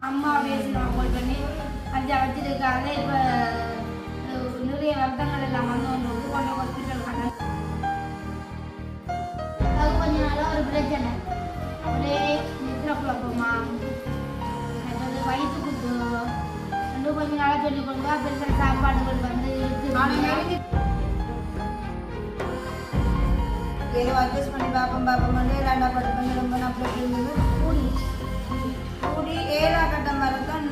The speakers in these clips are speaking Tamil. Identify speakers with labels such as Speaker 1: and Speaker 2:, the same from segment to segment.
Speaker 1: அம்மா பேசினோம் கால் பண்ணி அஞ்சா வச்சிருக்காங்க. இப்போ நிறைய வருத்தங்கள் எல்லாம் வந்து கொண்டு ஹாஸ்பிட்டல் காட்ட அது கொஞ்ச நாளாக ஒரு பிரச்சனை. ஒரே நித்திர குழப்பமா, மற்றது வயிற்று குத்து இன்னும் கொஞ்ச நாளாக சொல்லி கொடுங்க. பெருசாக சாப்பாடுகள் வந்து
Speaker 2: ஏதோ அட்ஜஸ்ட் பண்ணி பார்ப்போம் ரெண்டாம் பட்டு பண்ணி ரொம்ப அப்படி இருந்தது. கூடி 7ஆம் கட்டம் வரதான்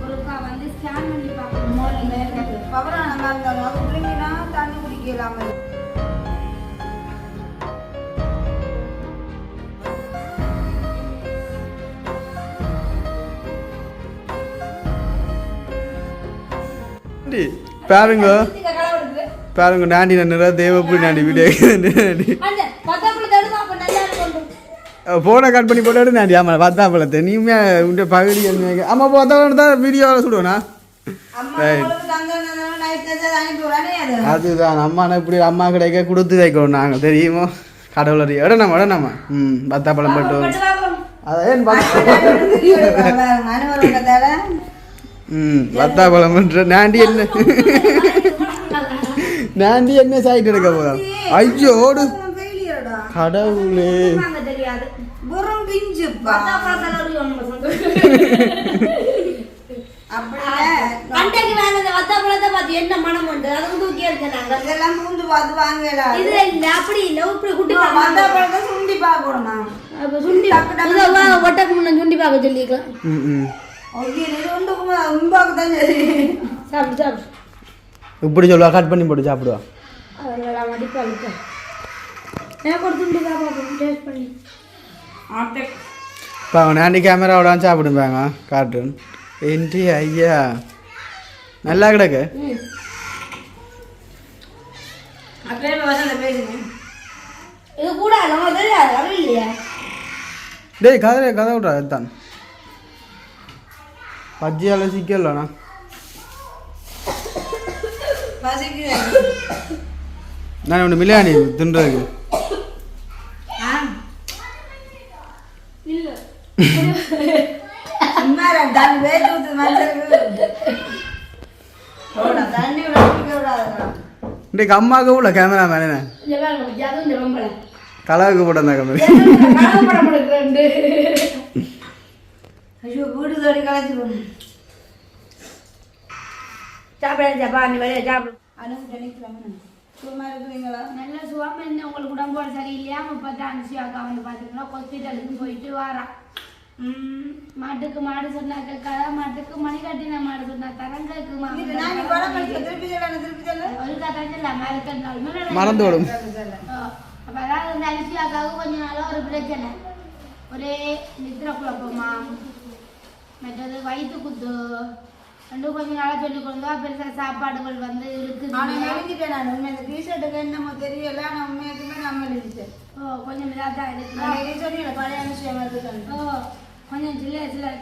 Speaker 1: ஒருக்கா வந்து ஸ்கேன் பண்ணி பார்க்கணும்.
Speaker 2: பவரான இருந்தாலும் அது பிள்ளைங்கன்னா தண்ணி குடிக்கலாம
Speaker 3: பாருங்க பாருங்க நாண்டி நன்னுறா தேவப்பூரி நாண்டி வீடியோ ஃபோனை கட் பண்ணி போட்டு நாண்டி ஆமாம் பத்தாப்பழத்தை நீமே உண்ட பகுதி என்ன ஆமாம் பார்த்தா தான் வீடியோவில் சுடுவேண்ணா. அதுதான் அம்மா இப்படி அம்மா கிடைக்க கொடுத்து வைக்கணும் நாங்கள் தெரியுமோ கடவுள் இடனாமா பத்தாப்பழம் போட்டு அதான் பத்தாப்பழம் பண்ற நாண்டி என்ன நாண்டி என்ன சாயிட்டு எடுக்க போதா ஐயோ ஓடு கடவுளே
Speaker 1: என்ன மனம் உண்டு அது தூக்கி
Speaker 2: அதெல்லாம் மூந்து பார்த்து வாங்கலாம்.
Speaker 1: இது இல்ல அப்படி இல்ல இப்படி குட்டி
Speaker 2: பழத்தை சுண்டி பார்க்கணுமா
Speaker 1: சுண்டி ஒட்டக்கு முன்ன சுண்டி பார்க்க சொல்லிக்கலாம்.
Speaker 3: இப்படி சொல்லுவா கட் பண்ணி போட்டு சாப்பிடுவா. நாண்டி கேமராவோட சாப்பிடுவாங்க கார்ட்டூன் என்ட்ரி ஐயா நல்லா கிடக்கு. டேய் கதை கதை விட்றா அதுதான் பஜ்ஜியால் சிக்கலண்ணா நான் ஒன்று மில்லியானி தின்றதுக்கு இன்றைக்கு அம்மாவுக்கு உள்ள கேமரா மேலே கலாவுக்கு போட்ட அந்த கேமரா
Speaker 2: ஐயோ வீடு தோடி கலைச்சிடும்
Speaker 1: சாப்பிடாப்பா நீ வெளியே சாப்பிடு.
Speaker 2: சும்மா இருக்கிறீங்களா?
Speaker 1: நல்ல சுவாமி என்ன உங்களுக்கு உடம்போடு சரியில்லையா? 35 அக்கா வந்து பார்த்துக்கலாம் ஹாஸ்பிட்டலுக்கு போயிட்டு வாரா. மாட்டுக்கு மாடு சொன்னா கேட்காதா, மாட்டுக்கு மணி கட்டின மாடு சொன்னா தரங்குமா
Speaker 3: மறந்து விடும்.
Speaker 1: அப்போ அதாவது வந்து அரிசி அக்காவுக்கு கொஞ்ச நாளாக ஒரு பிரச்சனை. ஒரே நித்திர குழப்பமா, மற்றது வயிற்று குத்து ரெண்டும் கொஞ்ச நாளாக சொல்லி கொடுங்க. பெருசாக சாப்பாடுகள் வந்து இருக்குது.
Speaker 2: நான் உண்மை இந்த டிஷர்ட்டுக்கு என்னமோ தெரியல. நான் உண்மையாக்குமே நம்ம எழுதிட்டேன்.
Speaker 1: கொஞ்சம் இதாக தான் இருக்கு.
Speaker 2: சொன்னீங்க பழைய விஷயம் இருக்கு.
Speaker 1: கொஞ்சம் சில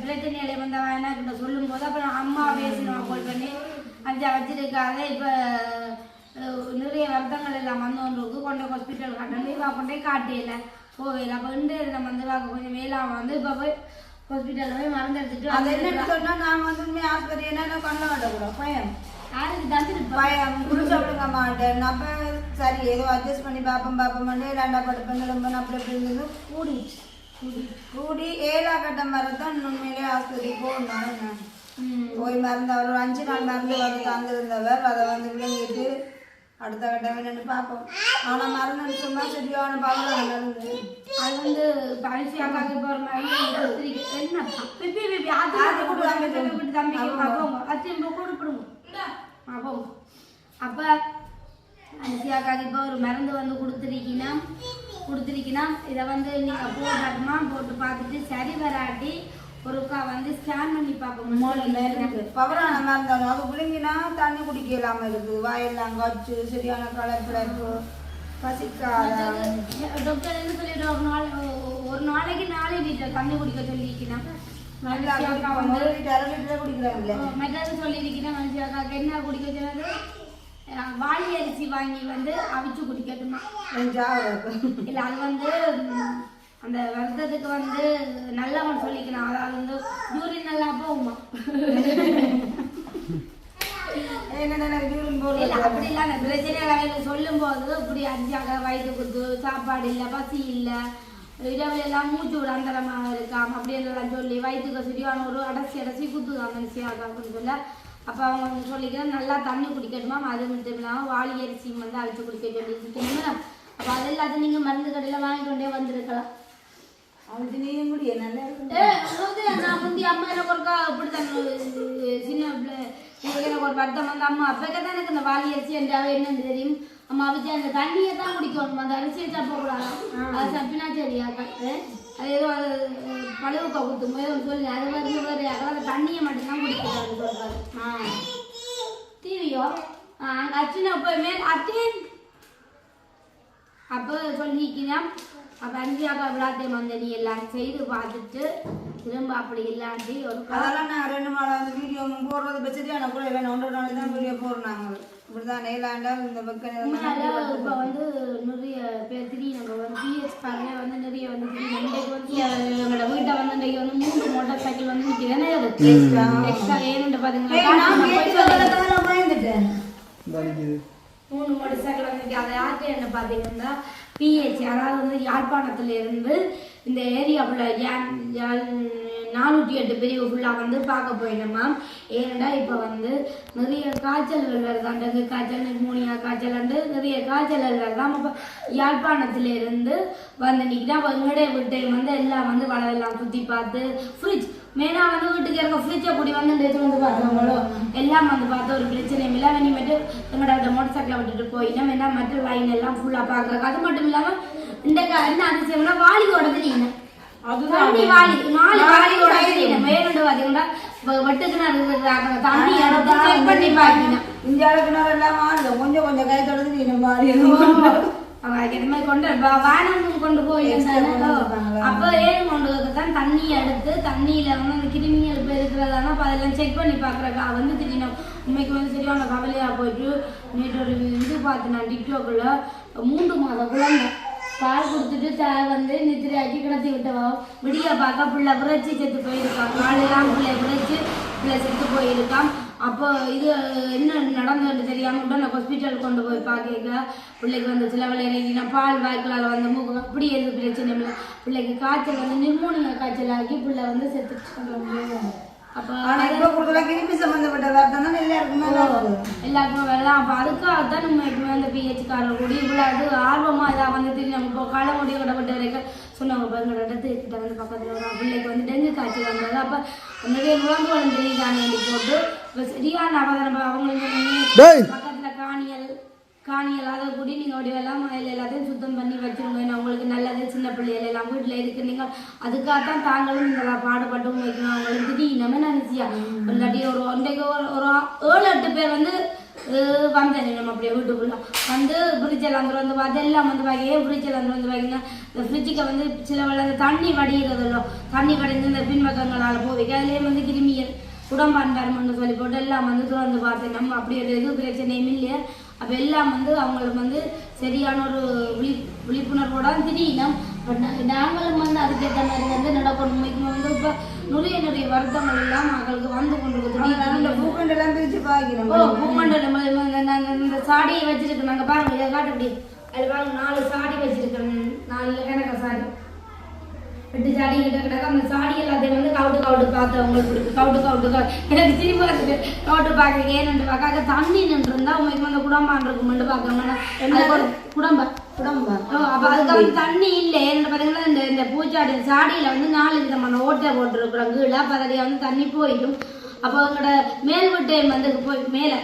Speaker 1: பிரச்சனைகளை வந்து எனக்கு சொல்லும் போது அப்புறம் அம்மா பேசினோம் கால் பண்ணி அஞ்சா வச்சிருக்காங்க. இப்போ நிறைய வருத்தங்கள் எல்லாம் வந்து ஒன்றுக்கு கொண்டு ஹாஸ்பிட்டல் காட்டணும். இப்போ கொண்டே காட்டியில போவேல. அப்போ இன்று நம்ம வந்து கொஞ்சம் வேளாண் வந்து இப்போ போய் ஹாஸ்பிட்டலில் போய் மருந்து எடுத்துட்டு
Speaker 2: அது என்னன்னு சொன்னால் நான் வந்து உண்மையாக ஆஸ்பத்திரி என்ன கொண்டு வரக்கூடாது பயம்
Speaker 1: யாருக்கு தந்துட்டு
Speaker 2: பயம் குடிச்சாப்பிடுங்க மாட்டேன். அப்போ சரி ஏதோ அட்ஜஸ்ட் பண்ணி பார்ப்போம் ரெண்டாம் படுப்பேன் ரொம்ப அப்படி எப்படி இருந்தது. கூடி 7ஆம் கட்டம் வரதான் உண்மையிலே ஆஸ்பத்திரிக்கு போகணும். நான் போய் மருந்து அவர் ஒரு 5 நாள் மருந்து வந்து தந்திருந்தவர் அதை வந்து விளங்கிட்டு அடுத்த கட்டம் என்னன்னு பார்ப்போம். ஆனால் மருந்து சொன்னால் சரியான பவராக நடந்து
Speaker 1: அது வந்து பரிசு அக்காவுக்கு போகிற மாதிரி அப்போ அரிசி அக்காவுக்கு இப்போ ஒரு மருந்து வந்து கொடுத்துருக்கீங்கன்னா இதை வந்து நீங்கள் போட்டாட்டுமா போட்டு பார்த்துட்டு சரி வராட்டி ஒருக்கா வந்து ஸ்கேன் பண்ணி பார்ப்போம்.
Speaker 2: பவரான மருந்தாலும் அது பிள்ளைங்கன்னா தண்ணி குடிக்கலாம இருக்குது. வாயெல்லாம் காய்ச்சி சரியான கலப்பு பசிக்காத
Speaker 1: டாக்டர் என்ன சொல்லிட்டு ஒரு நாளைக்கு 4 லிட்டர் தண்ணி குடிக்க சொல்லியிருக்கீங்கன்னா மெட்ராஸ் சொல்லியிருக்கீங்கன்னா மனுஷியாக்காக்கு என்ன குடிக்க சொன்னது வாளி அரிசி வாங்கி வந்து அவிச்சு குடிக்கட்டுமா.
Speaker 2: இல்லை
Speaker 1: அது வந்து அந்த வருத்தத்துக்கு வந்து நல்லவன் சொல்லிக்கணும். அதாவது வந்து யூரின் நல்லா போகுமா அப்படி இல்லை. அந்த பிரச்சனை சொல்லும் போது இப்படி அஞ்சாக வயிற்று குத்து, சாப்பாடு இல்லை, பசி இல்லை, இரவு எல்லாம் மூச்சு விட அந்தரமாக இருக்காம அப்படியெல்லாம் சொல்லி வயிற்றுக்கு சரியான ஒரு அடைச்சி குத்துதான் மனுஷியாக அப்படின்னு சொல்ல. அப்போ அவங்க சொல்லிக்கிறேன் நல்லா தண்ணி குடிக்கணுமா, அது மட்டும் இல்லாமல் வாளி அரிசி வந்து அரைச்சி குடிக்க சொல்லியிருக்கீங்க. அப்போ அது எல்லாத்தையும் நீங்கள் மருந்து கடையில் வாங்கிட்டு கொண்டே வந்திருக்கலாம்.
Speaker 2: அவனுக்கு நீயும் முடிய நல்லா
Speaker 1: நான் முந்தி அம்மா எனக்கு ஒருக்கா இப்படித்தான் சின்ன பிள்ளை எனக்கு ஒரு வருத்தம் வந்து அம்மா அப்பக்கே தான் எனக்கு இந்த வாளி அரிசி என்றாவே என்னன்னு தெரியும். அம்மா வச்சு அந்த தண்ணியை தான் குடிக்கணும், அந்த அரிசியை சாப்பிடக்கூடாது. அது சப்பினா சரியா அது ஏதோ அது பழுவுக்க ஊற்றும் ஏதோ சொல்லி அது வந்து அந்த தண்ணியை மட்டும்தான் குடிக்கிறாரு சொல்றாரு. டிவியோ அங்கே அச்சுனா போய் மேல் அத்தேன் அப்போ சொல்லிக்கலாம். அப்போ அஞ்சாக்கா விழாத்தையும் வந்து நீ எல்லாம் செய்து பார்த்துட்டு திரும்ப அப்படி இல்லாட்டி ஒரு
Speaker 2: அதெல்லாம் நான் 2 நாள் வந்து வீடியோ போடுறது பட்சத்தையான கூட இல்லை 1 நாள் தான் வீடியோ போடுறாங்க. இப்படிதான் நெய்லாண்டா இந்த
Speaker 1: இப்போ வந்து நிறைய பேர் திடீர் நம்ம வந்து பிஹெச் காரே வந்து நிறைய வந்து இன்றைக்கு வந்து எங்களோட வீட்டை வந்து இன்றைக்கு வந்து 3 மோட்டார் சைக்கிள் வந்து நிற்கிறேனே எக்ஸ்ட்ரா ஏன்னு பார்த்தீங்கன்னா
Speaker 2: பயந்துட்டேன்
Speaker 1: 3 மோட்டார் சைக்கிள் வந்து அதை யார்கிட்ட என்ன பார்த்தீங்கன்னா பிஹெச் அதாவது வந்து யாழ்ப்பாணத்துல இருந்து இந்த ஏரியா ஃபுல்லாக 408 பிரிவு ஃபுல்லாக வந்து பார்க்க போயிடணுமா. ஏன்னா இப்போ வந்து நிறைய காய்ச்சல்கள் வருதான், டெங்கு காய்ச்சல், நிமோனியா காய்ச்சல் நிறைய காய்ச்சல்கள் வருதான். இப்போ யாழ்ப்பாணத்துல இருந்து வந்து நிற்கிட்டா எங்களுடைய வீட்டையும் வந்து எல்லாம் வந்து வளரெல்லாம் சுற்றி பார்த்து ஃப்ரிட்ஜ் மெயினாக வந்து வீட்டுக்கு இருக்க ஃப்ரிட்ஜை கூடி வந்து எடுத்து வந்து பார்த்தவங்களோ எல்லாம் வந்து பார்த்து ஒரு பிரச்சனையும் இல்லை. இனிமேட்டு எங்களோட மோட்டர் சைக்கிளை விட்டுட்டு போயிட்டோம். ஏன்னா மற்ற லைன் எல்லாம் ஃபுல்லாக பார்க்குறக்கு அது மட்டும் இல்லாமல் இந்த என்ன அதிசயம்னா வாளியோட தெரியுங்க தண்ணி வாளி 4 வாளியோட தெரியுங்க மேலுண்டு பார்த்தீங்கன்னா வெட்டுக்குன்னு தண்ணி செக் பண்ணி பார்க்கணும்.
Speaker 2: இந்த அளவுக்கு எல்லாம் கொஞ்சம் கொஞ்சம் கை தொடர்ந்து வாளி
Speaker 1: கொண்டு வானம் கொண்டு போய் அப்போ ஏன் கொண்டு தான் தண்ணி எடுத்து தண்ணியில வந்து அந்த கிருமிகள் இப்போ இருக்கிறதானா அப்போ அதெல்லாம் செக் பண்ணி பார்க்குறக்கா வந்து திடீர்னு உண்மைக்கு வந்து சரியான கவலையா போயிட்டு நேற்று ஒரு இது பார்த்து நான் டிக்டாக்ல 3 மாத குழந்தை பால் கொடுத்துட்டு வந்து நித்திரையாக்கி கிடத்தி விட்டவா விடிய பார்க்க பிள்ளை விரைச்சி செத்து போயிருக்கான். நாளெல்லாம் பிள்ளை விரைச்சி பிள்ளை செத்து போயிருக்கான். அப்போ இது என்ன நடந்ததுன்னு தெரியாமல் உடனே ஹாஸ்பிட்டல் கொண்டு போய் பார்க்க பிள்ளைக்கு வந்து சில விளையாடினா பால் வாய்க்கலால் வந்து மூக்கு அப்படி எது பிரச்சனை இல்லை. பிள்ளைக்கு காய்ச்சல் வந்து நிமோனியா காய்ச்சல் ஆகி பிள்ளை வந்து செத்துட்டு. அப்போ
Speaker 2: கிருமி சம்பந்தப்பட்ட வார்த்தை தான்
Speaker 1: எல்லாருக்குமே வரலாம். அப்போ அதுக்காகத்தான் நம்ம அந்த பிஹெச் காரர் கூடி இவ்வளோ அது ஆர்வமாக இதாக வந்து நம்ம இப்போ காலமுடிய விடப்பட்ட வரைக்கும் சொன்னாங்க எங்களோட இடத்துக்கிட்ட வந்து பக்கத்தில் வரும் பிள்ளைக்கு வந்து டெங்கு காய்ச்சல் வந்தது. அப்போ நிறைய நுழம்பு வளர்ந்து தானே போட்டு இப்போ சரியான அவதாரம் அவங்களுக்கு பக்கத்தில் காணியல் அதை கூடி நீங்கள் வடிவெல்லாம் எல்லாத்தையும் சுத்தம் பண்ணி வச்சுருங்க. ஏன்னா உங்களுக்கு நல்லது சின்ன பிள்ளைகள் எல்லாம் வீட்டில் இருக்கு. நீங்கள் அதுக்காகத்தான் தாங்களும் இந்த பாடுபட்டும் வைக்கணும். அவங்களுக்கு திடீர்னு நினைச்சியா இல்லாட்டி ஒரு இன்றைக்கு ஒரு 7-8 பேர் வந்து வந்தேன் நம்ம அப்படியே வீட்டுக்குள்ள வந்து ஃப்ரிட்ஜெல்லாம் வந்து அதெல்லாம் வந்து வாங்கி ஃப்ரிட்ஜெல்லாம் வந்து வாங்கினா இந்த ஃப்ரிட்ஜுக்கு வந்து சில வேலை அந்த தண்ணி வடிகிறதில்லோ தண்ணி வடிந்து இந்த பின்பக்கங்களால் போவைக்கு அதுலேயே வந்து கிருமியல் உடம்பான்பாருமென்னு சொல்லி போட்டு எல்லாம் வந்து திறந்து பார்த்தேன். நம்ம அப்படி ஒரு எதுவும் பிரச்சனையும் இல்லையா. அப்போ எல்லாம் வந்து அவங்களுக்கு வந்து சரியான ஒரு விழிப்புணர்வோட திடீர்னு பட் நாங்களும் வந்து அதுக்கேற்ற மாதிரி வந்து நடக்கணும். வந்து இப்போ நிறைய வருத்தங்கள் எல்லாம் மக்களுக்கு வந்து கொண்டு
Speaker 2: பூக்கண்டெல்லாம் பிரித்து பார்க்கிறோம்.
Speaker 1: பூக்கண்டல் இந்த சாடியை வச்சிருக்கு நாங்கள் பாருங்க இதை காட்டு அப்படி அதில் பாருங்க 4 சாடி வச்சிருக்கேன். 4 கணக்கு சாடி 8 சாடி கிட்ட கிடக்க அந்த சாடி எல்லாத்தையும் வந்து கவுட்டு பார்த்து அவங்களுக்கு பிடிக்கும். எனக்கு திரும்ப வந்துட்டு கவுட்டு பார்க்க ஏன்னு பார்க்க தண்ணி நின்று இருந்தால் உங்களுக்கு வந்து குடம்பான் இருக்குமெண்டு பார்க்கணும்னா குடம்பா அப்போ அதுக்கப்புறம் தண்ணி இல்லை ஏன்னு பார்த்தீங்கன்னா இந்த பூச்சாடி சாடியில் வந்து 4 விதமான ஓட்டை போட்டுருக்குறோம் கீழே. அப்போ அதில் வந்து தண்ணி போயிடும். அப்போ அவங்களோட மேல் வீட்டை வந்து மேலே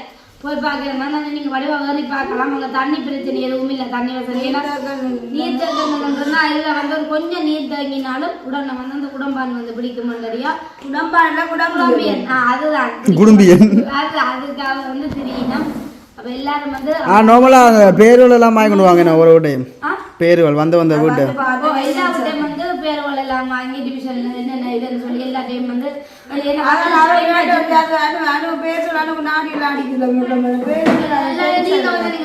Speaker 1: போய் பார்க்கறதுனா நீங்கள் வடிவாக ஏறி பார்க்கலாம். அங்கே தண்ணி பிரச்சனை எதுவும் இல்லை, தண்ணி வசதி. ஏன்னா நீர் தேக்கணுன்றதுனா இதில் வந்து கொஞ்சம் நீர் தேங்கினாலும் உடனே வந்து அந்த குடம்பான் வந்து பிடிக்குமெண்டறியா குடம்பான்ல குடம்பியன் அதுதான்
Speaker 3: குடும்பியன்
Speaker 1: அதுக்காக வந்து தெரியணும். அப்போ எல்லாரும் வந்து
Speaker 3: நார்மலாக பேருவெல்லாம் வாங்கி கொண்டு வாங்க. நான் ஒரு டைம் பேருவல் வந்த வீட்டு
Speaker 1: எல்லா வீட்டையும் வந்து பேர்கள் எல்லாம் வாங்கி டிவிஷன் என்னென்ன இதுன்னு சொல்லி எல்லாத்தையும் வந்து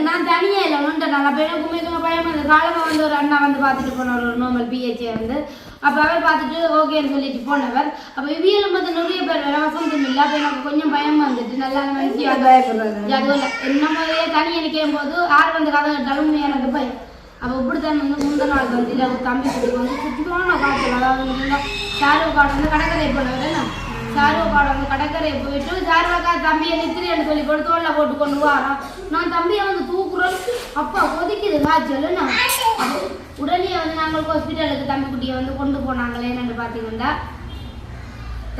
Speaker 1: நான் தனியா இல்லை ஒன்று நல்லா எனக்குமே பயம் அந்த காலமாக வந்து ஒரு அண்ணா வந்து பார்த்துட்டு போனவர் ஒரு நார்மல் பிஹெச்ஏ வந்து அப்போ அவர் பார்த்துட்டு ஓகேன்னு சொல்லிட்டு போனவர் அப்போ இவியலும் வந்து நிறைய பேர் வேற வசந்தம் இல்லை அப்போ எனக்கு கொஞ்சம் பயம் வந்துட்டு நல்லா அதுவும் நம்மளே தனியாக நிற்கும் போது ஆறு வந்து கதை கேட்டாலும் எனக்கு பயம் அப்போ இப்படித்தான் வந்து முந்தின நாள் வந்து இல்லை தம்பி குட்டிக்கு வந்து சுற்றுவான காய்ச்சல் அதாவது ஷாருக்காட் வந்து கடற்கரை போனவர் ஷாருக்காட் வந்து கடற்கரை போயிட்டு ஷாருக்கா தம்பியை நித்திரியன்னு சொல்லி போட்டு தோல்ல போட்டு கொண்டு வரோம் நான் தம்பியை வந்து தூக்குறோம் அப்பா கொதிக்குது காய்ச்சல் அப்போ உடனே வந்து நாங்கள் ஹாஸ்பிட்டலுக்கு தம்பி குட்டியை வந்து கொண்டு போனாங்களே என்னென்னு பார்த்தீங்கன்னா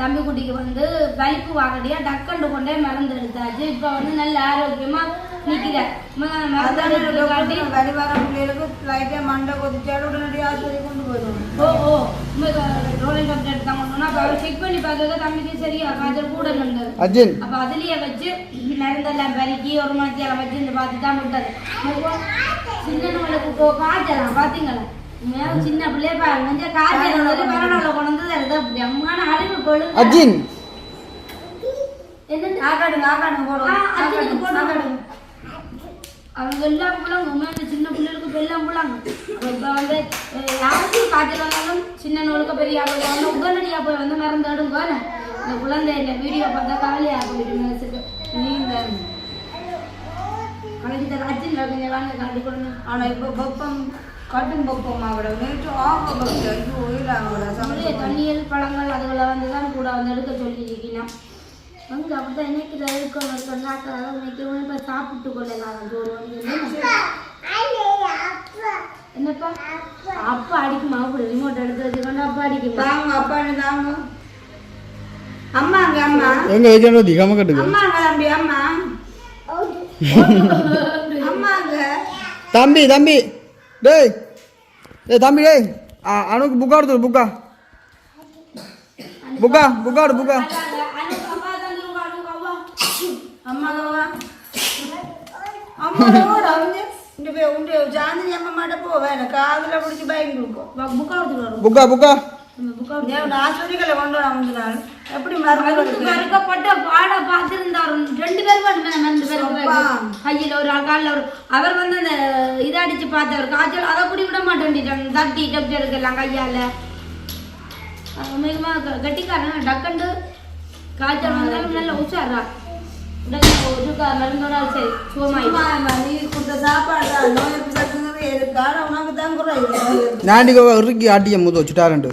Speaker 1: தம்பி குட்டிக்கு வந்து வலிப்பு வாங்கடியா டக்கண்டு கொண்டே மருந்து எடுத்தாச்சு இப்போ வந்து நல்ல ஆரோக்கியமா நிற்கிறார்
Speaker 2: வழிவர பிள்ளைகளுக்கு லைட்டாக மண்டை கொதிச்சாலும் உடனடியாக ஆஸ்பத்திரி கொண்டு போயிடுவோம்
Speaker 1: ஓ ரோலிங் டாக்டர் எடுத்தாங்கன்னா அப்போ அவர் செக் பண்ணி பார்க்கறது தம்பிக்கு சரியா காய்ச்சல் கூட இருந்தது அப்போ அதுலேயே வச்சு மருந்தெல்லாம் பறிக்கி ஒரு மணித்தியாலம் வச்சு இந்த பார்த்து தான் விட்டது சின்னவங்களுக்கு காய்ச்சலாம் பார்த்தீங்களா சின்ன பிள்ளைய பாருங்க காய்ச்சல் வந்து பரவாயில்ல கொண்டு வந்து அப்படி அம்மான அழிவு பொழுது என்ன அவங்க எல்லா பிள்ளைங்க உண்மையான சின்ன பிள்ளைகளுக்கு எல்லாம் பிள்ளைங்க இப்போ வந்து யாருக்கும் காய்ச்சல் வந்தாலும் சின்ன நூலுக்கு பெரிய ஆளுங்க உடனடியாக போய் வந்து மருந்து எடுங்க இந்த குழந்தை இந்த வீடியோ பார்த்தா கவலையாக போயிட்டு மனசுக்கு நீங்கள் கலைஞர் அர்ஜுன் கொஞ்சம் வாங்க காட்டி கொடுங்க
Speaker 2: ஆனால் இப்போ வெப்பம் கடும் வெப்பமாக நேற்று ஆக ஐயோ
Speaker 1: தண்ணியல் பழங்கள் அதுகளை வந்து தான் கூட வந்து எடுக்க சொல்லியிருக்கணும் அங்கே அப்படிதான் இன்னைக்கு இருக்க நாட்கள் இன்னைக்கு இப்போ சாப்பிட்டு கொள்ளலாம் சோறு வந்து என்னப்பா அப்பா அடிக்குமா அப்படி ரிமோட் எடுத்து வச்சுக்கொண்டு அப்பா அடிக்குமா
Speaker 2: தாங்க அப்பா தாங்க அம்மாங்க அம்மா
Speaker 3: எங்க ஏஜென்ட் திகாம கட்டுங்க
Speaker 2: அம்மாங்க தம்பி அம்மா அம்மாங்க
Speaker 3: தம்பி தம்பி டேய் ஏய் தம்பி டேய் அனுக்கு புக்கா எடுத்து புக்கா புக்கா புக்கா எடு புக்கா
Speaker 2: அம்மாவா அம்மாவோட வந்து இந்த போய் உண்டு ஜாந்தினி அம்மா மாட்ட போவேன் காதில் பிடிச்சி பைக் கொடுக்கும் புக்கா எடுத்துட்டு
Speaker 3: புக்கா புக்கா
Speaker 2: ஆஸ்பத்திரிகளை கொண்டு வர முடிஞ்சால் எப்படி மறுக்கப்பட்ட
Speaker 1: பாட பார்த்திருந்தாரு 2 பேர் கையில் ஒரு காலில் ஒரு அவர் வந்து அந்த இதை அடிச்சு பார்த்தவர் காய்ச்சல் அதை கூட விட மாட்டேன் தட்டி டப்டி எடுக்கலாம் கையால மிகமா கட்டிக்காரன் டக்கண்டு காய்ச்சல் வந்தாலும் நல்ல உஷாரா மருந்தோட சரி
Speaker 2: நீ கொடுத்த சாப்பாடு நோய் எதிர்ப்பு இருக்காரு உனக்கு தான் குறையுது
Speaker 3: நாண்டிகோ இறுக்கி ஆட்டிய முத வச்சுட்டாருண்டு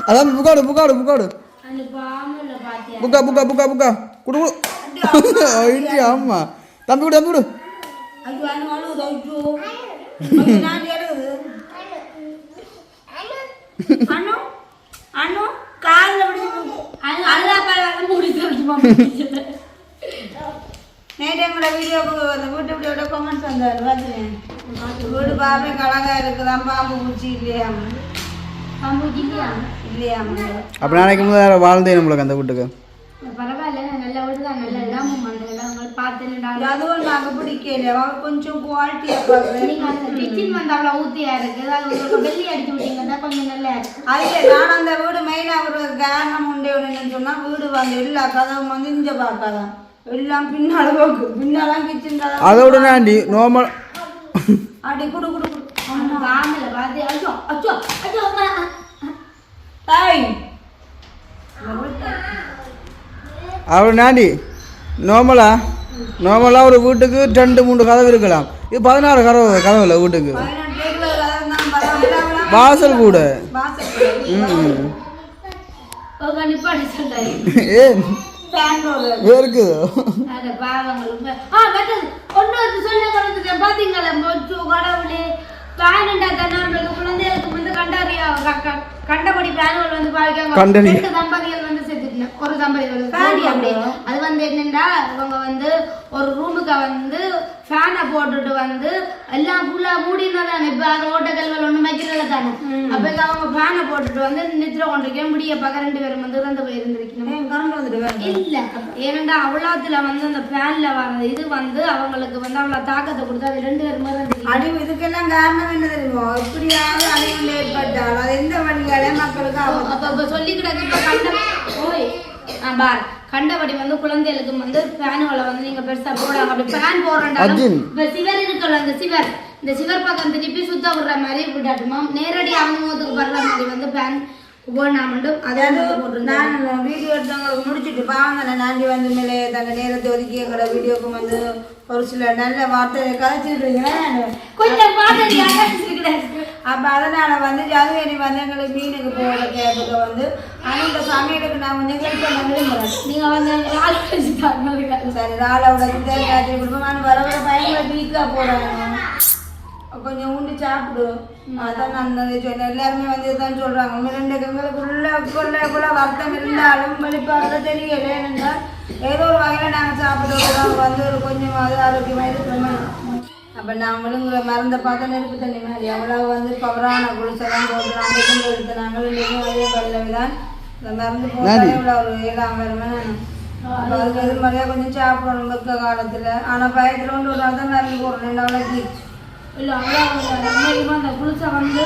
Speaker 3: அதான் புக்காடு புக்காடு புக்காடு புக்கா புக்கா புக்கா புக்கா குடு ஐடி ஆமா தம்பி குடு தம்பி குடு
Speaker 2: அண்ணு அண்ணு காலில் நேற்று எங்களோட வீடியோக்கு அந்த வீட்டு வீடியோட கமெண்ட்ஸ் வந்தார் பார்த்துருவேன் வீடு பாப்பே கலங்கா இருக்குதான் பாம்பு பூச்சி இல்லையா
Speaker 1: பாம்பு இல்லையா
Speaker 2: இல்லையா
Speaker 3: அப்போ நாளைக்கு முதல்ல வாழ்ந்தே நம்மளுக்கு அந்த வீட்டுக்கு
Speaker 1: பரவாயில்ல நல்ல வீடு தான் நல்ல இடமும் அந்த இடம் பார்த்து
Speaker 2: அதுவும் நாங்கள் பிடிக்கல கொஞ்சம் குவாலிட்டியாக பார்க்குறேன்
Speaker 1: நீங்கள் அந்த கிச்சன் வந்து அவ்வளோ ஊற்றியா இருக்குது அது உங்களுக்கு வெள்ளி அடிச்சு விட்டீங்கன்னா கொஞ்சம் நல்லா இருக்கும்
Speaker 2: அதில் நான் அந்த வீடு மெயினாக ஒரு காரணம் உண்டு என்னன்னு சொன்னால் வீடு வந்து எல்லா கதவும் வந்து இஞ்ச பார்க்காதான் எல்லாம் பின்னால போக்கு பின்னாலாம் கிச்சன்
Speaker 3: அதோட நாண்டி நார்மல்
Speaker 2: அப்படி குடு குடு
Speaker 1: வாமல பாதி அச்சோ அச்சோ அச்சோ
Speaker 2: தாய்
Speaker 3: அவர் நாண்டி நார்மலாக ஒரு வீட்டுக்கு 2-3 கதவு இருக்கலாம் இது 16 கதவு இல்லை வீட்டுக்கு வாசல் கூட ஏ இருக்குது
Speaker 1: கண்டபடி பேனுவல் வந்து பாதிக்காம தம்பதிகள் வந்து செத்துட்டேன் ஒரு தம்பதி கோடி அப்படி. அது வந்து என்னன்னா இவங்க வந்து ஒரு ரூமுக்கு வந்து ஃபேனை போட்டுட்டு வந்து எல்லாம் ஃபுல்லா மூடி இருந்தா இப்ப அது ஓட்டக்கல்வல் ஒண்ணு வைக்கிறதுல தானே. அப்ப அவங்க ஃபேனை போட்டுட்டு வந்து நித்திர கொண்டிருக்க முடிய பக்க 2 பேரும் வந்து இறந்து போயிருந்திருக்கணும்.
Speaker 2: கரண்ட் வந்துட்டு
Speaker 1: இல்ல ஏனண்டா அவ்வளவுல வந்து அந்த ஃபேன்ல வர்றது இது வந்து அவங்களுக்கு வந்து அவ்வளவு தாக்கத்தை கொடுத்து அது 2 பேரும் இறந்து.
Speaker 2: அழிவு இதுக்கெல்லாம் காரணம் என்ன தெரியுமோ? எப்படியாவது அழிவு ஏற்பட்டால் அது எந்த வழியாலே மக்களுக்கு
Speaker 1: அப்ப சொல்லி கிடக்கு. இப்ப கண்டபடி வந்து குழந்தைகளுக்கு வந்து ஃபேனுகளை வந்து நீங்க பெருசா போடாங்க. அப்படி ஃபேன் போடுறாலும் இப்ப சிவர் இருக்குல்ல இந்த சிவர் பக்கம் திருப்பி சுத்த விடுற மாதிரி விட்டாட்டுமா நேரடி அவங்க முகத்துக்கு வர்ற மாதிரி வந்து ஃபேன்
Speaker 2: நான் வீடியோ எடுத்தவங்களுக்கு முடிச்சுட்டு பாவங்க நாண்டி வந்து மேலே தங்க நேரத்தை ஒதுக்கி எங்களோட வீடியோக்கு வந்து ஒரு சில நல்ல வார்த்தை கதைச்சிருக்கீங்களா அப்ப அதனால வந்து ஜாதுவேணி வந்து எங்களுக்கு மீனுக்கு போகிற கேப்புக்கு வந்து அந்த சமையலுக்கு நான் கொஞ்சம் ஹெல்ப் பண்ண விரும்புகிறேன்.
Speaker 1: நீங்க வந்து
Speaker 2: சரி ராளோட தேங்காய் கொடுப்போம். நான் வர வர பயங்கர வீக்காக போடுறேன். கொஞ்சம் உண்டு சாப்பிடு. அதான் நான் சொன்னேன். எல்லாருமே வந்து இதுதான் சொல்றாங்க. எங்களுக்குள்ள வருத்தம் இருந்தாலும் வெளிப்பாடு தெரியல. ஏனென்றால் ஏதோ ஒரு வகையில நாங்க சாப்பிட்டு வந்து ஒரு கொஞ்சம் ஆரோக்கியமா இருக்கிறோமே. அப்ப நாங்களும் மருந்த பார்த்தா நெருப்பு தண்ணி மாதிரி அவ்வளவு வந்து பவரான குளிச்செல்லாம் போட்டு நாங்கள் எடுத்து நாங்கள் இன்னைக்கும் அதே பல்லவிதான் இந்த மருந்து போட்டாலே இவ்வளோ ஒரு 7ஆம் வருமே. அப்போ அதுக்கு எது மாதிரியா கொஞ்சம் சாப்பிடணும் வெக்க காலத்துல. ஆனா பயத்துல ஒன்று ஒரு தான் மருந்து போடுறோம். அவ்வளோ
Speaker 1: இல்லை அவ்வளோ அந்த குளிச்சா வந்து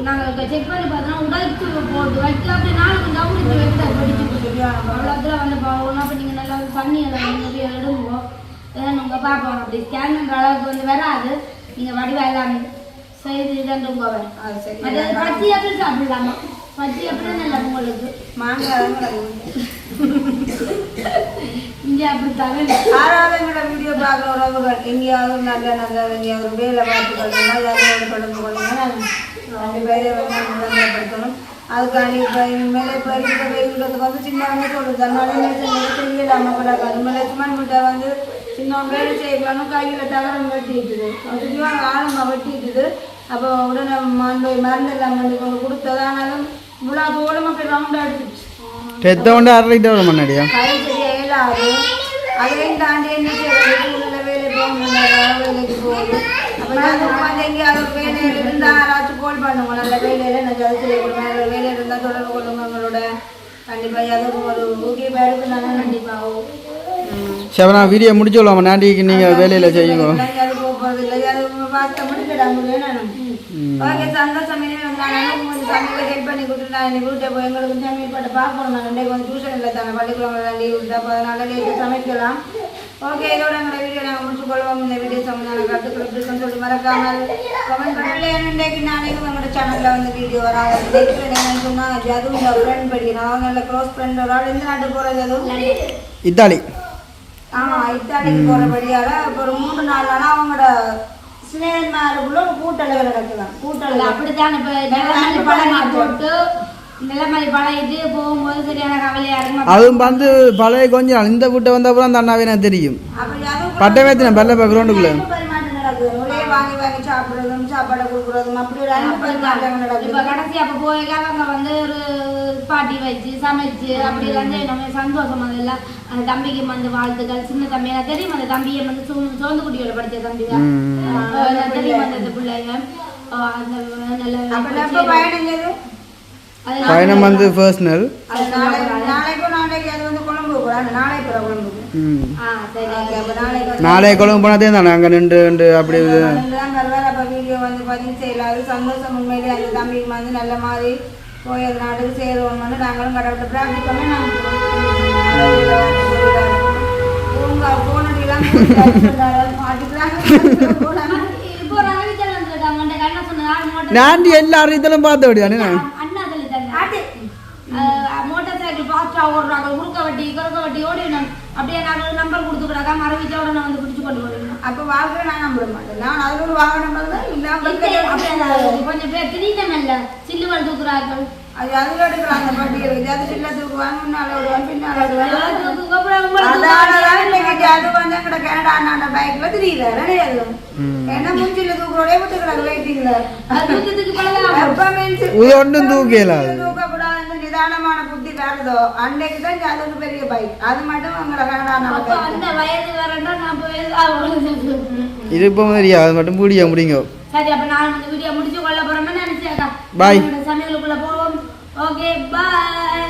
Speaker 1: நாங்கள் செக் பண்ணி பார்த்தோன்னா உடலுக்கு போட்டு வைக்கல அப்படி நாளுக்கு கவனித்து வைக்க படிச்சு அவ்வளோத்துல வந்து ஒன்றா அப்போ நீங்கள் நல்லா பண்ணி எல்லாம் நிறைய எடுங்கோ ஏன்னா உங்கள் பார்ப்போம். அப்படி ஸ்கேன் பண்ணுற அளவுக்கு வந்து வராது. நீங்கள் வடிவாயெல்லாம் செய்து இதன்றும் போவேன். அது சரி. அது பச்சி அப்படி சாப்பிடலாமா? பச்சி அப்படி நல்லா உங்களுக்கு
Speaker 2: மாங்காய்
Speaker 1: இங்கே அப்படி தவிர
Speaker 2: ஆறாவதுங்களோட வீடியோ பார்க்குற உறவுகள் எங்கேயாவது நல்ல எங்கேயாவது வேலை பார்த்துக்கொள்ளுன்னா யாரையோட தொடர்பு கொள்ளுங்க. 2 பேரை வந்து விளம்பரப்படுத்தணும். அதுக்காண்டி இப்போ இனிமேல் இப்போ இருக்கிற வெயிலுக்கு வந்து சின்னவங்க சொல்லுது அதனால தெரியலாம படாது. மேலே சும்மா முட்டை வந்து சின்னவங்க வேலை செய்யலாம்னு கையில் தகரம் வெட்டிட்டுது. அதுக்கு ஆழமாக வெட்டிட்டுது. அப்போ உடனே மருந்து எல்லாம் பண்ணி கொண்டு கொடுத்தது. ஆனாலும் இவ்வளோ தோளமாக போய் ரவுண்டாக எடுத்துச்சு.
Speaker 3: முன்னாடியா
Speaker 2: அதையும் தாண்டி என்ன செய்யறது வேலை போகணும் வேலைக்கு போகணும். அப்போ எங்கேயாவது வேலையில் இருந்தால் யாராச்சும் கோல் பண்ணுவோம். நல்ல வேலையில் நான் அது செய்யக்கூடாது. வேலையில் இருந்தால் தொடர்பு கொள்ளுங்க உங்களோட. கண்டிப்பாக அதுவும் ஒரு ஊக்கிய பேருக்கு நாங்கள் கண்டிப்பாகும்.
Speaker 3: சரி வீடியோ முடிச்சுடலாமா? நாண்டிக்கு நீங்கள் வேலையில் செய்யுங்க.
Speaker 2: அது போகிறது இல்லை. அது பார்த்த முடிக்கடா முடியும். ஓகே சந்தோஷம். கொஞ்சம் சமையல் ஹெல்ப் பண்ணி கொடுத்துட்டு நான் இன்னைக்கு வீட்டை போய் எங்களுக்கு சமையல் பண்ண பார்க்கணும். நான் இன்றைக்கு வந்து டியூஷன் இல்லை தானே பள்ளிக்கூடம் லீவ் விட்டு. அப்போ அதனால லேட்டு சமைக்கலாம். ஓகே இதோட எங்களோட வீடியோ நாங்கள் முடிச்சுக்கொள்வோம். இந்த வீடியோ சம்பந்தமான கருத்துக்கள் இருக்குன்னு சொல்லி மறக்காமல் கமெண்ட் பண்ணல. இன்றைக்கு நாளைக்கு உங்களோட சேனலில் வந்து வீடியோ வராது. என்னன்னு சொன்னால் அதுவும் இந்த ஃப்ரெண்ட் படிக்கணும். அவங்க நல்ல க்ளோஸ் ஃப்ரெண்ட் ஒரு ஆள். எந்த நாட்டு போகிறது? அதுவும்
Speaker 3: இத்தாலி.
Speaker 2: ஆமாம் இத்தாலிக்கு போகிறபடியால் இப்போ ஒரு 3 நாள் ஆனால் அவங்களோட சினேகமாருக்குள்ள ஒரு கூட்டளவு நடக்குதான். கூட்டளவு
Speaker 1: அப்படித்தான். இப்போ பழம் போட்டு நிலைமை பழகிட்டு போகும்போது சரியான கவலையா இருக்கும்.
Speaker 3: அதுவும் வந்து பழைய கொஞ்சம் இந்த வீட்டை வந்த அப்புறம் அந்த அண்ணாவே எனக்கு தெரியும். பட்டவேத்தின பல்ல கிரௌண்டுக்குள்ள
Speaker 2: பரிமாற்றம் நடக்குது. ஒரே வாங்கி வாங்கி சாப்பிடுறதும் சாப்பாடை கொடுக்குறதும் அப்படி ஒரு பரிமாற்றம் நடக்குது.
Speaker 1: இப்போ கடைசி அப்போ போய் அவங்க வந்து ஒரு பாட்டி வச்சு சமைச்சு அப்படி வந்து நம்ம சந்தோஷம். அதெல்லாம் அந்த தம்பிக்கு வந்து வாழ்த்துக்கள். சின்ன தம்பி எனக்கு தெரியும். அந்த தம்பியை வந்து சோந்து குட்டியோட படித்த தம்பி தான் தெரியும். அந்த பிள்ளைங்க நல்ல
Speaker 3: பயணம் வந்து பர்சனல். நாளை கொழும்பு போனதே தானே அங்கே நின்று அப்படி
Speaker 2: வீடியோ வந்து பதிவு செய்யலாது. சந்தோஷம். உண்மையிலே அந்த தம்பிக்கு வந்து நல்ல மாதிரி போய் அது நாட்டுக்கு சேருவோம் வந்து நாங்களும் கடவுள்கிட்ட பிரார்த்திப்போமே. நாங்கள் போனதெல்லாம்
Speaker 3: நாண்டி எல்லாரும் இதெல்லாம் பார்த்து விடுவானே.
Speaker 1: மோட்டார் சைக்கிள் ஃபாஸ்டா ஓடுறாங்க. குறுக்க வட்டி குறுக்க வட்டி ஓடினோம். அப்படியே நாங்கள் நம்பர் கொடுத்துக்கிறாங்க. மரவிச்சா உடனே வந்து பிடிச்சு கொண்டு போடணும்.
Speaker 2: அப்போ வாழ்க்கை நான் நம்ப மாட்டேன். நான் அதில் ஒரு வாகனம் தான்
Speaker 1: இல்லாமல் கொஞ்சம் பேர் திடீர்னு இல்லை சில்லுவல் தூக்குறார்கள்.
Speaker 2: அது அதில் எடுக்கிறாங்க பட்டியல். அது சில்ல தூக்குவாங்க. முன்னால வருவாங்க பின்னால் அது வந்து எங்கட கனடா அண்ணாண்ட பைக்ல தெரியுது. ஏன்னா மூஞ்சில தூக்குறோடே விட்டுக்கிறாங்க வெயிட்டிங்ல.
Speaker 3: ஒன்றும் தூக்கல
Speaker 2: தூக்கக்கூடாதுன்னு நிதானமான புத்தி வருதோ அன்னைக்கு தான் அதுக்கு பெரிய பைக் அது மட்டும் உங்களை
Speaker 1: அப்ப அந்த வயது வரண்டா 40 வயசு ஆகும்.
Speaker 3: இது இப்போ தெரியா அது மட்டும் முடிய முடியுங்க.
Speaker 1: சரி அப்ப நான் இந்த வீடியோ முடிச்சு கொள்ள போறேன்னு நினைச்சேன்.
Speaker 3: பாய்.
Speaker 1: சமையலுக்குள்ள போவோம். Okay bye.